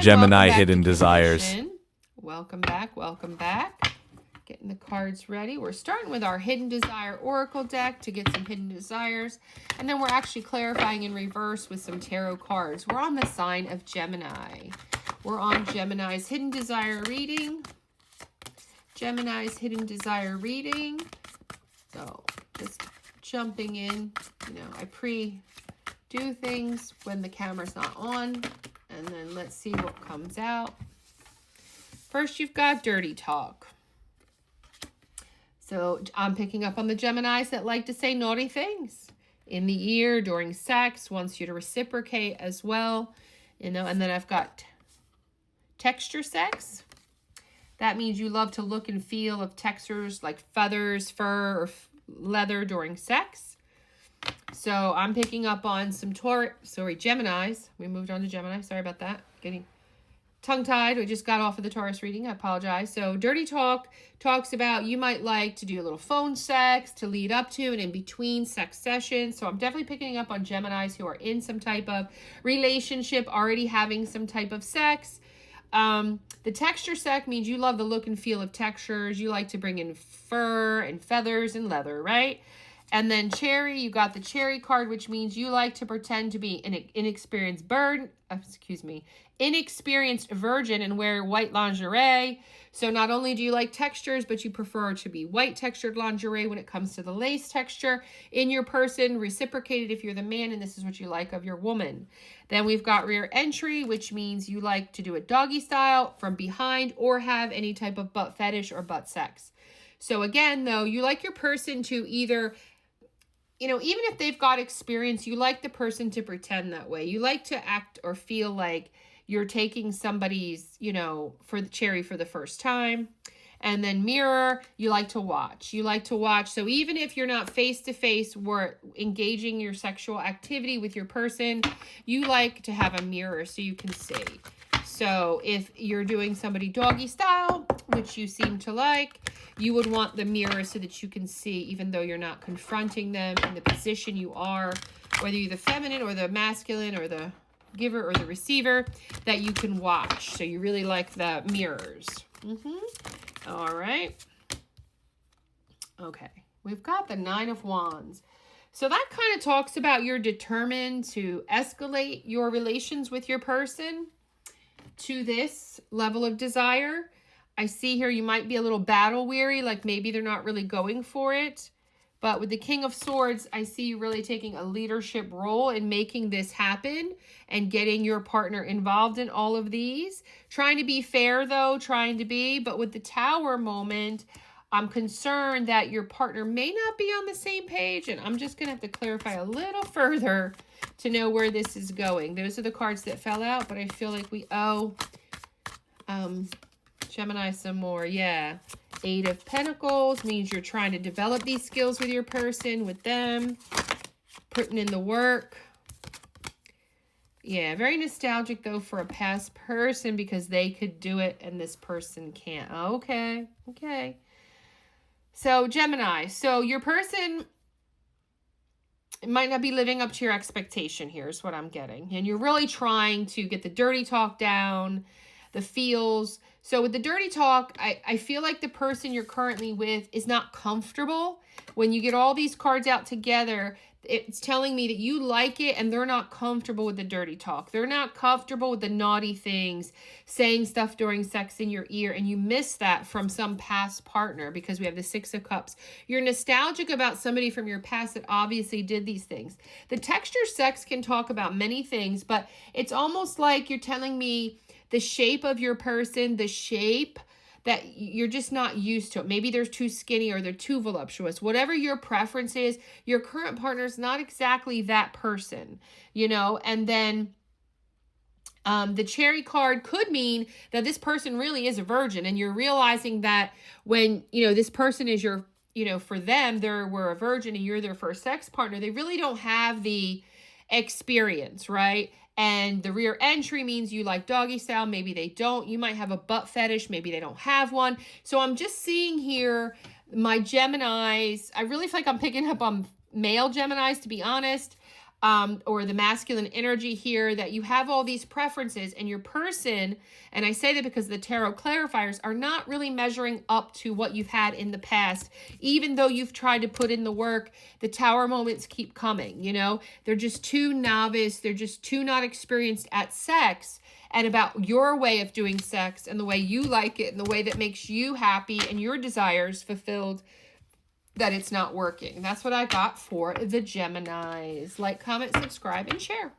Gemini Hidden Desires. Welcome back, welcome back. Getting the cards ready. We're starting with our Hidden Desire Oracle deck to get some hidden desires. And then we're actually clarifying in reverse with some tarot cards. We're on the sign of Gemini. We're on Gemini's Hidden Desire reading. Gemini's Hidden Desire reading. So just jumping in. You know, I pre-do things when the camera's not on. And then let's see what comes out. First, you've got dirty talk. So I'm picking up on the Geminis that like to say naughty things in the ear during sex, wants you to reciprocate as well. You know, and then I've got texture sex. That means you love to look and feel of textures like feathers, fur, or leather during sex. So I'm picking up on some Geminis. We moved on to Gemini. Sorry about that. Getting tongue-tied. We just got off of the Taurus reading. I apologize. So dirty talk talks about you might like to do a little phone sex to lead up to and in between sex sessions. So I'm definitely picking up on Geminis who are in some type of relationship, already having some type of sex. The texture sex means you love the look and feel of textures. You like to bring in fur and feathers and leather, right? And then cherry, you got the cherry card, which means you like to pretend to be an inexperienced inexperienced virgin and wear white lingerie. So not only do you like textures, but you prefer to be white textured lingerie when it comes to the lace texture in your person, reciprocated if you're the man, and this is what you like of your woman. Then we've got rear entry, which means you like to do it doggy style from behind or have any type of butt fetish or butt sex. So again, though, you like your person to either, you know, even if they've got experience, you like the person to pretend that way. You like to act or feel like you're taking somebody's, you know, for the cherry for the first time. And then mirror, you like to watch. You like to watch. So even if you're not face-to-face, we're engaging your sexual activity with your person, you like to have a mirror so you can see. So if you're doing somebody doggy style, which you seem to like, you would want the mirror so that you can see, even though you're not confronting them in the position you are, whether you're the feminine or the masculine or the giver or the receiver, that you can watch. So you really like the mirrors. All right. Okay. We've got the Nine of Wands. So that kind of talks about you're determined to escalate your relations with your person to this level of desire. I see here you might be a little battle weary, like maybe they're not really going for it. But with the King of Swords, I see you really taking a leadership role in making this happen and getting your partner involved in all of these. Trying to be fair, though, but with the Tower moment, I'm concerned that your partner may not be on the same page, and I'm just going to have to clarify a little further to know where this is going. Those are the cards that fell out, but I feel like we owe Gemini some more. Yeah. Eight of Pentacles means you're trying to develop these skills with your person, with them, putting in the work. Yeah, very nostalgic, though, for a past person because they could do it and this person can't. Okay. So, Gemini. So, your person might not be living up to your expectation here is what I'm getting. And you're really trying to get the dirty talk down, the feels. So with the dirty talk, I feel like the person you're currently with is not comfortable. When you get all these cards out together, it's telling me that you like it and they're not comfortable with the dirty talk. They're not comfortable with the naughty things, saying stuff during sex in your ear, and you miss that from some past partner because we have the Six of Cups. You're nostalgic about somebody from your past that obviously did these things. The texture sex can talk about many things, but it's almost like you're telling me the shape of your person, the shape that you're just not used to it. Maybe they're too skinny or they're too voluptuous. Whatever your preference is, your current partner is not exactly that person, you know? And then the cherry card could mean that this person really is a virgin, and you're realizing that when, you know, this person is your, you know, for them, they were a virgin and you're their first sex partner. They really don't have the experience, right? And the rear entry means you like doggy style. Maybe they don't. You might have a butt fetish. Maybe they don't have one. So I'm just seeing here my Geminis. I really feel like I'm picking up on male Geminis, to be honest. or the masculine energy here, that you have all these preferences, and your person, and I say that because the tarot clarifiers are not really measuring up to what you've had in the past. Even though you've tried to put in the work, the tower moments keep coming, you know? They're just too novice. They're just too not experienced at sex and about your way of doing sex and the way you like it and the way that makes you happy and your desires fulfilled, that it's not working. That's what I got for the Geminis. Like, comment, subscribe, and share.